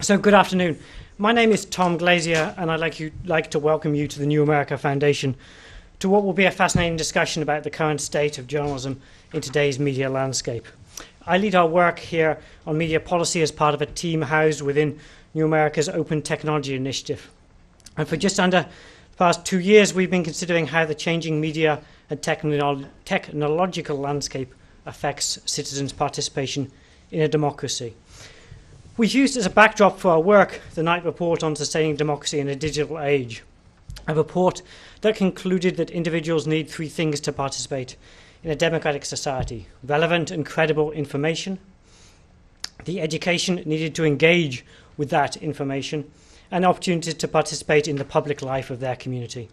So good afternoon. My name is Tom Glazier, and I'd like to welcome you to the New America Foundation to what will be a fascinating discussion about the current state of journalism in today's media landscape. I lead our work here on media policy as part of a team housed within New America's Open Technology Initiative. And for just under the past 2 years, we've been considering how the changing media and technological landscape affects citizens' participation in a democracy. We've used as a backdrop for our work the Knight Report on Sustaining Democracy in a Digital Age, a report that concluded that individuals need three things to participate in a democratic society: relevant and credible information, the education needed to engage with that information, and opportunity to participate in the public life of their community.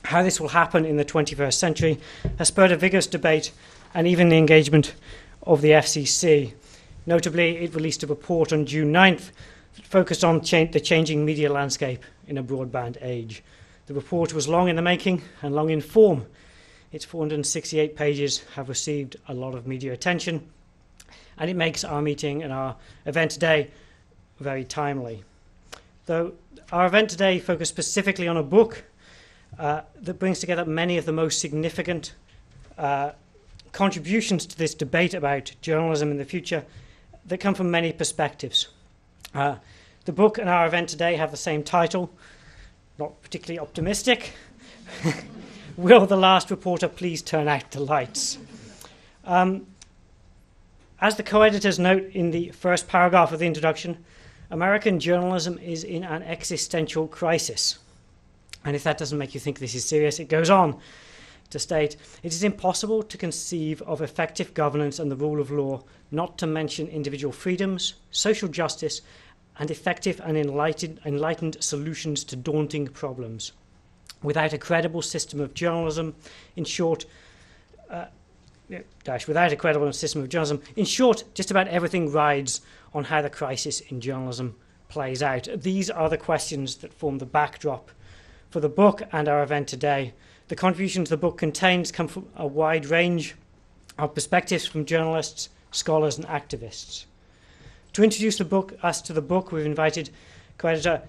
How this will happen in the 21st century has spurred a vigorous debate and even the engagement of the FCC. Notably, it released a report on June 9th that focused on the changing media landscape in a broadband age. The report was long in the making and long in form. Its 468 pages have received a lot of media attention, and it makes our meeting and our event today very timely. Though our event today focused specifically on a book that brings together many of the most significant contributions to this debate about journalism in the future that come from many perspectives. The book and our event today have the same title, not particularly optimistic. Will the last reporter please turn out the lights? As the co-editors note in the first paragraph of the introduction, American journalism is in an existential crisis. And if that doesn't make you think this is serious, it goes on to state, it is impossible to conceive of effective governance and the rule of law, not to mention individual freedoms, social justice, and effective and enlightened solutions to daunting problems. Without a credible system of journalism, in short, just about everything rides on how the crisis in journalism plays out. These are the questions that form the backdrop for the book and our event today. The contributions the book contains come from a wide range of perspectives from journalists, scholars, and activists. To introduce us to the book, we've invited co-editor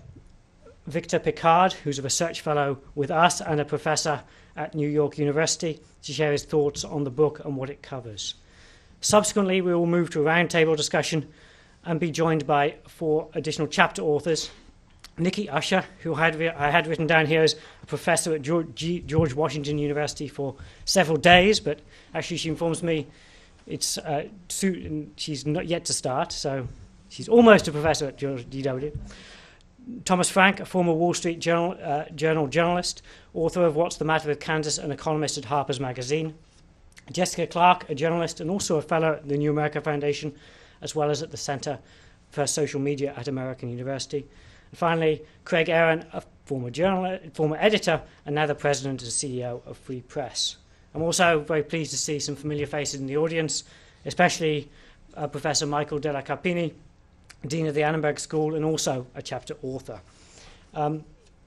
Victor Pickard, who's a research fellow with us and a professor at New York University, to share his thoughts on the book and what it covers. Subsequently, we will move to a roundtable discussion and be joined by 4 additional chapter authors: Nikki Usher, who I had written down here as a professor at George Washington University for several days, but actually she informs me she's not yet to start, so she's almost a professor at GW. Thomas Frank, a former Wall Street Journal journalist, author of What's the Matter with Kansas and a columnist at Harper's Magazine. Jessica Clark, a journalist and also a fellow at the New America Foundation, as well as at the Center for Social Media at American University. And finally, Craig Aaron, a former editor, and now the president and CEO of Free Press. I'm also very pleased to see some familiar faces in the audience, especially Professor Michael Della Carpini, Dean of the Annenberg School, and also a chapter author.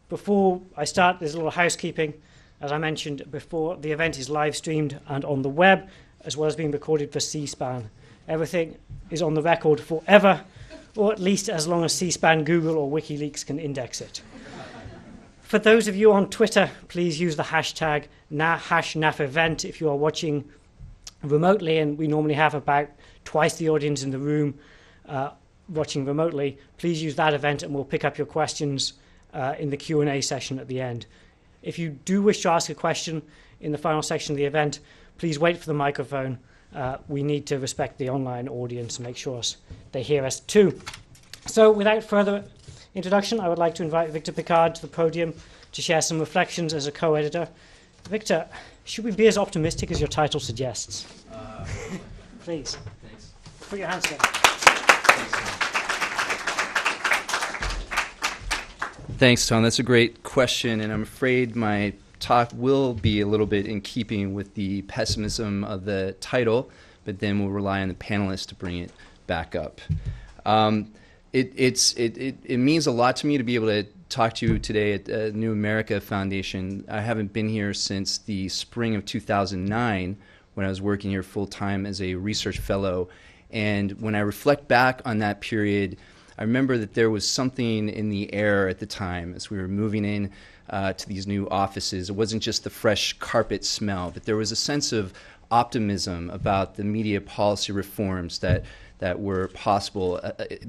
Before I start, there's a little housekeeping. As I mentioned before, the event is live streamed and on the web, as well as being recorded for C-SPAN. Everything is on the record forever, or at least as long as C-SPAN, Google, or WikiLeaks can index it. For those of you on Twitter, please use the hashtag #NAFevent if you are watching remotely, and we normally have about twice the audience in the room watching remotely. Please use that event and we'll pick up your questions in the Q&A session at the end. If you do wish to ask a question in the final section of the event, please wait for the microphone. We need to respect the online audience and make sure they hear us too. So without further introduction, I would like to invite Victor Pickard to the podium to share some reflections as a co-editor. Victor, should we be as optimistic as your title suggests? Please. Thanks. Put your hands together. Thanks, Tom. That's a great question, and I'm afraid my talk will be a little bit in keeping with the pessimism of the title, but then we'll rely on the panelists to bring it back up. It means a lot to me to be able to talk to you today at the New America Foundation. I haven't been here since the spring of 2009 when I was working here full-time as a research fellow. And when I reflect back on that period, I remember that there was something in the air at the time as we were moving in to these new offices. It wasn't just the fresh carpet smell, but there was a sense of optimism about the media policy reforms that were possible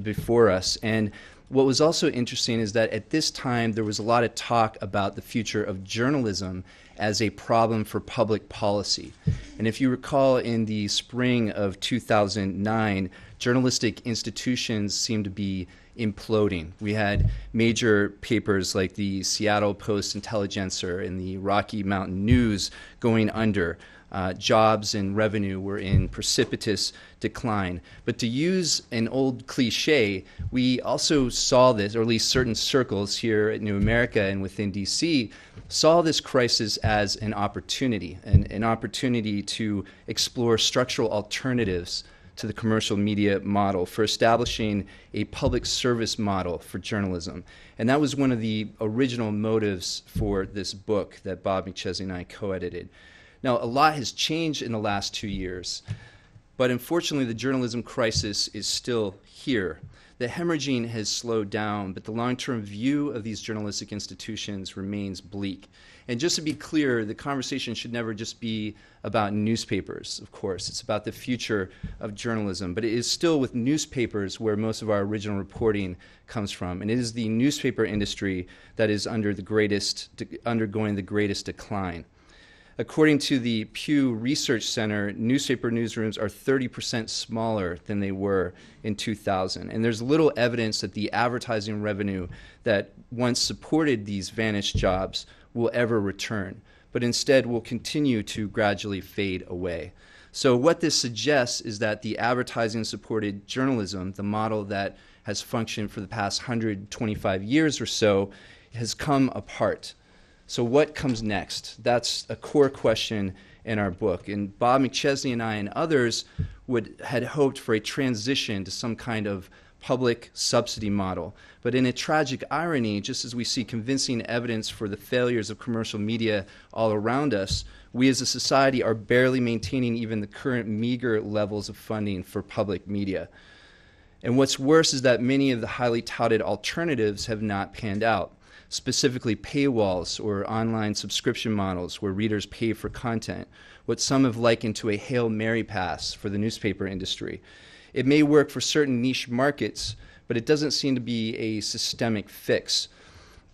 before us. And what was also interesting is that at this time there was a lot of talk about the future of journalism as a problem for public policy. And if you recall, in the spring of 2009, journalistic institutions seemed to be imploding. We had major papers like the Seattle Post-Intelligencer and the Rocky Mountain News going under. Jobs and revenue were in precipitous decline. But to use an old cliche, we also saw this, or at least certain circles here at New America and within DC, saw this crisis as an opportunity to explore structural alternatives to the commercial media model, for establishing a public service model for journalism. And that was one of the original motives for this book that Bob McChesney and I co-edited. Now, a lot has changed in the last 2 years, but unfortunately the journalism crisis is still here. The hemorrhaging has slowed down, but the long-term view of these journalistic institutions remains bleak. And just to be clear, the conversation should never just be about newspapers, of course. It's about the future of journalism, but it is still with newspapers where most of our original reporting comes from. And it is the newspaper industry that is undergoing the greatest decline. According to the Pew Research Center, newspaper newsrooms are 30% smaller than they were in 2000. And there's little evidence that the advertising revenue that once supported these vanished jobs will ever return, but instead will continue to gradually fade away. So what this suggests is that the advertising-supported journalism, the model that has functioned for the past 125 years or so, has come apart. So what comes next? That's a core question in our book. And Bob McChesney and I and others had hoped for a transition to some kind of public subsidy model. But in a tragic irony, just as we see convincing evidence for the failures of commercial media all around us, we as a society are barely maintaining even the current meager levels of funding for public media. And what's worse is that many of the highly touted alternatives have not panned out. Specifically paywalls or online subscription models where readers pay for content, what some have likened to a Hail Mary pass for the newspaper industry. It may work for certain niche markets, but it doesn't seem to be a systemic fix.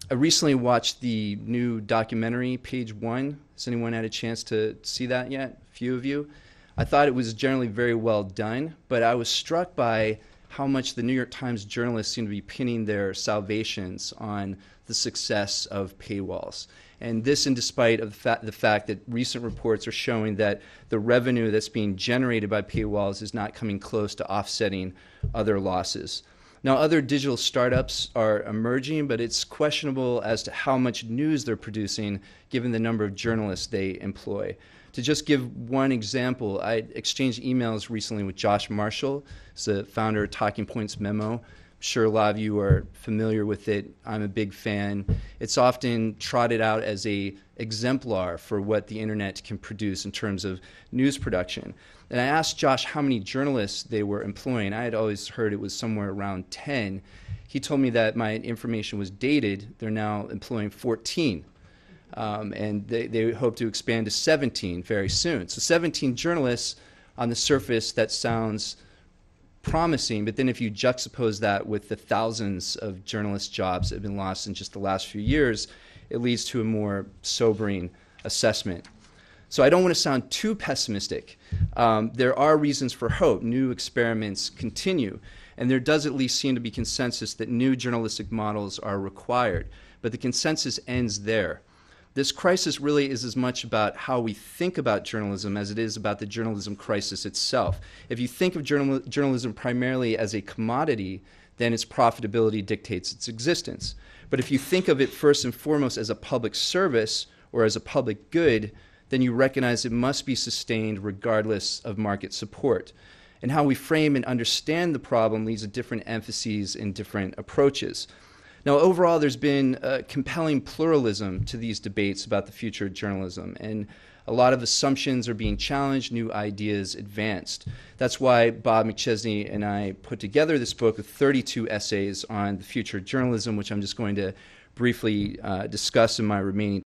I recently watched the new documentary, Page One. Has anyone had a chance to see that yet? A few of you. I thought it was generally very well done, but I was struck by how much the New York Times journalists seem to be pinning their salvations on the success of paywalls. And this in despite of the fact that recent reports are showing that the revenue that's being generated by paywalls is not coming close to offsetting other losses. Now, other digital startups are emerging, but it's questionable as to how much news they're producing given the number of journalists they employ. To just give one example, I exchanged emails recently with Josh Marshall, who's the founder of Talking Points Memo. I'm sure a lot of you are familiar with it. I'm a big fan. It's often trotted out as an exemplar for what the internet can produce in terms of news production. And I asked Josh how many journalists they were employing. I had always heard it was somewhere around 10. He told me that my information was dated. They're now employing 14. And they hope to expand to 17 very soon. So 17 journalists, on the surface, that sounds promising, but then if you juxtapose that with the thousands of journalist jobs that have been lost in just the last few years, it leads to a more sobering assessment. So I don't want to sound too pessimistic. There are reasons for hope. New experiments continue, and there does at least seem to be consensus that new journalistic models are required, but the consensus ends there. This crisis really is as much about how we think about journalism as it is about the journalism crisis itself. If you think of journalism primarily as a commodity, then its profitability dictates its existence. But if you think of it first and foremost as a public service or as a public good, then you recognize it must be sustained regardless of market support. And how we frame and understand the problem leads to different emphases and different approaches. Now, overall, there's been compelling pluralism to these debates about the future of journalism, and a lot of assumptions are being challenged, new ideas advanced. That's why Bob McChesney and I put together this book with 32 essays on the future of journalism, which I'm just going to briefly discuss in my remaining